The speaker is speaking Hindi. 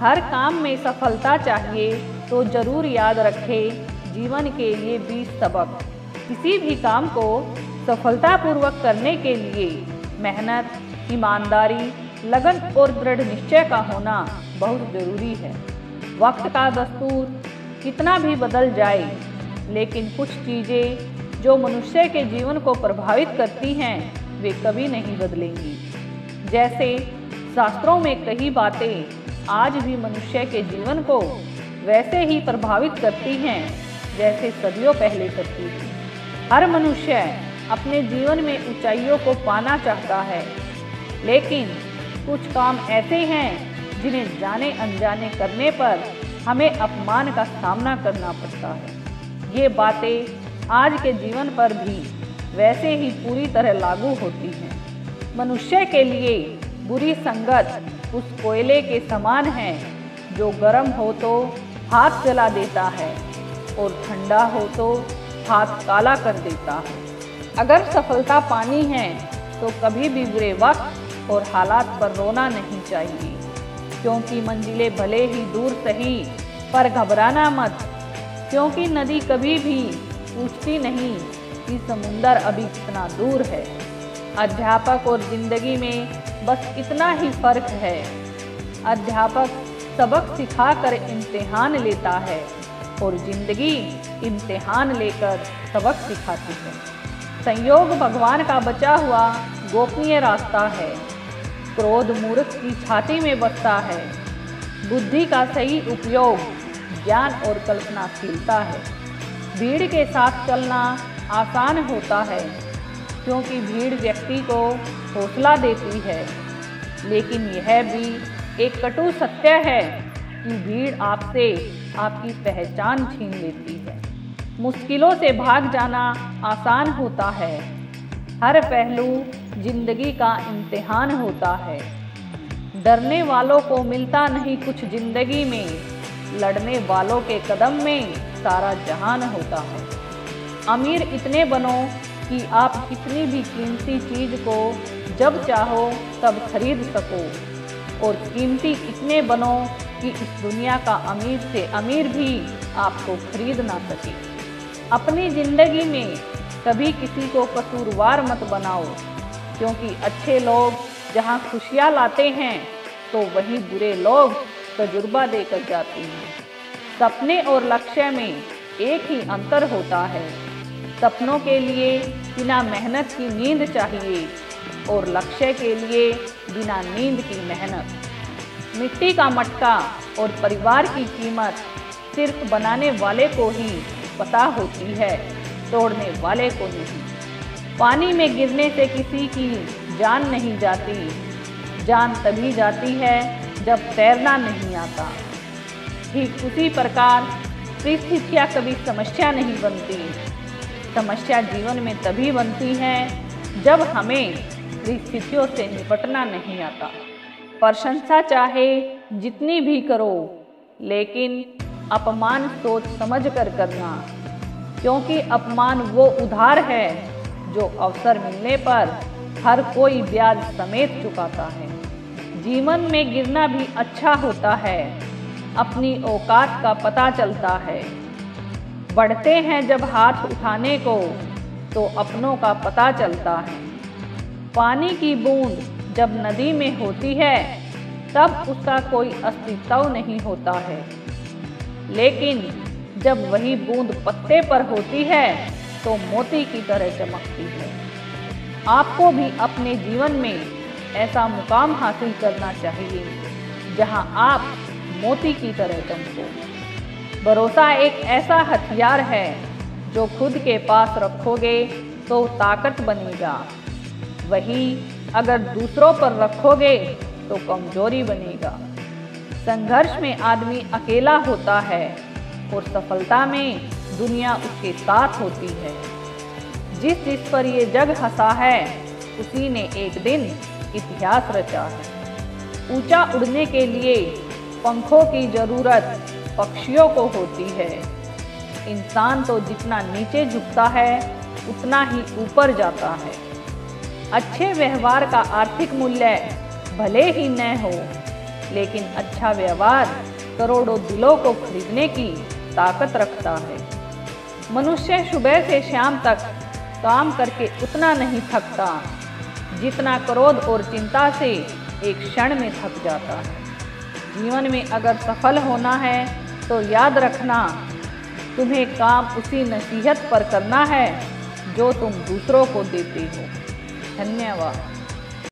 हर काम में सफलता चाहिए तो जरूर याद रखें जीवन के ये 20 सबक। किसी भी काम को सफलतापूर्वक करने के लिए मेहनत, ईमानदारी, लगन और दृढ़ निश्चय का होना बहुत ज़रूरी है। वक्त का दस्तूर कितना भी बदल जाए, लेकिन कुछ चीज़ें जो मनुष्य के जीवन को प्रभावित करती हैं वे कभी नहीं बदलेंगी। जैसे शास्त्रों में कई बातें आज भी मनुष्य के जीवन को वैसे ही प्रभावित करती हैं जैसे सदियों पहले करती थी। हर मनुष्य अपने जीवन में ऊंचाइयों को पाना चाहता है, लेकिन कुछ काम ऐसे हैं जिन्हें जाने अनजाने करने पर हमें अपमान का सामना करना पड़ता है। ये बातें आज के जीवन पर भी वैसे ही पूरी तरह लागू होती हैं। मनुष्य के लिए बुरी संगत उस कोयले के समान है जो गर्म हो तो हाथ जला देता है और ठंडा हो तो हाथ काला कर देता है। अगर सफलता पानी है तो कभी भी बुरे वक्त और हालात पर रोना नहीं चाहिए, क्योंकि मंजिलें भले ही दूर सही पर घबराना मत, क्योंकि नदी कभी भी पूछती नहीं कि समुंदर अभी कितना दूर है। अध्यापक और जिंदगी में बस इतना ही फर्क है, अध्यापक सबक सिखाकर इम्तिहान लेता है और जिंदगी इम्तिहान लेकर सबक सिखाती है। संयोग भगवान का बचा हुआ गोपनीय रास्ता है। क्रोध मूर्ख की छाती में बसता है। बुद्धि का सही उपयोग ज्ञान और कल्पनाशीलता है। भीड़ के साथ चलना आसान होता है, क्योंकि भीड़ व्यक्ति को हौसला देती है, लेकिन यह भी एक कटु सत्य है कि भीड़ आपसे आपकी पहचान छीन लेती है। मुश्किलों से भाग जाना आसान होता है। हर पहलू जिंदगी का इम्तिहान होता है। डरने वालों को मिलता नहीं कुछ जिंदगी में, लड़ने वालों के कदम में सारा जहान होता है। अमीर इतने बनो कि आप कितनी भी कीमती चीज़ को जब चाहो तब खरीद सको, और कीमती इतने बनो कि इस दुनिया का अमीर से अमीर भी आपको खरीद ना सके। अपनी ज़िंदगी में कभी किसी को कसूरवार मत बनाओ, क्योंकि अच्छे लोग जहाँ खुशियाँ लाते हैं तो वहीं बुरे लोग तजुर्बा देकर जाते हैं। सपने और लक्ष्य में एक ही अंतर होता है। सपनों के लिए बिना मेहनत की नींद चाहिए और लक्ष्य के लिए बिना नींद की मेहनत। मिट्टी का मटका और परिवार की कीमत सिर्फ बनाने वाले को ही पता होती है, तोड़ने वाले को नहीं। पानी में गिरने से किसी की जान नहीं जाती, जान तभी जाती है जब तैरना नहीं आता। ठीक उसी प्रकार परिस्थितियाँ कभी समस्या नहीं बनती। समस्या जीवन में तभी बनती है जब हमें परिस्थितियों से निपटना नहीं आता। प्रशंसा चाहे जितनी भी करो, लेकिन अपमान सोच समझ कर करना, क्योंकि अपमान वो उधार है जो अवसर मिलने पर हर कोई ब्याज समेत चुकाता है। जीवन में गिरना भी अच्छा होता है, अपनी औकात का पता चलता है। बढ़ते हैं जब हाथ उठाने को तो अपनों का पता चलता है। पानी की बूंद जब नदी में होती है तब उसका कोई अस्तित्व नहीं होता है, लेकिन जब वही बूंद पत्ते पर होती है तो मोती की तरह चमकती है। आपको भी अपने जीवन में ऐसा मुकाम हासिल करना चाहिए जहां आप मोती की तरह चमको। भरोसा एक ऐसा हथियार है जो खुद के पास रखोगे तो ताकत बनेगा, वही अगर दूसरों पर रखोगे तो कमजोरी बनेगा। संघर्ष में आदमी अकेला होता है और सफलता में दुनिया उसके साथ होती है। जिस जिस पर ये जग हंसा है उसी ने एक दिन इतिहास रचा है। ऊंचा उड़ने के लिए पंखों की जरूरत पक्षियों को होती है। इंसान तो जितना नीचे झुकता है उतना ही ऊपर जाता है। अच्छे व्यवहार का आर्थिक मूल्य भले ही न हो, लेकिन अच्छा व्यवहार करोड़ों दिलों को खरीदने की ताकत रखता है। मनुष्य सुबह से शाम तक काम करके उतना नहीं थकता जितना क्रोध और चिंता से एक क्षण में थक जाता है। जीवन में अगर सफल होना है तो याद रखना, तुम्हें काम उसी नसीहत पर करना है जो तुम दूसरों को देते हो। धन्यवाद।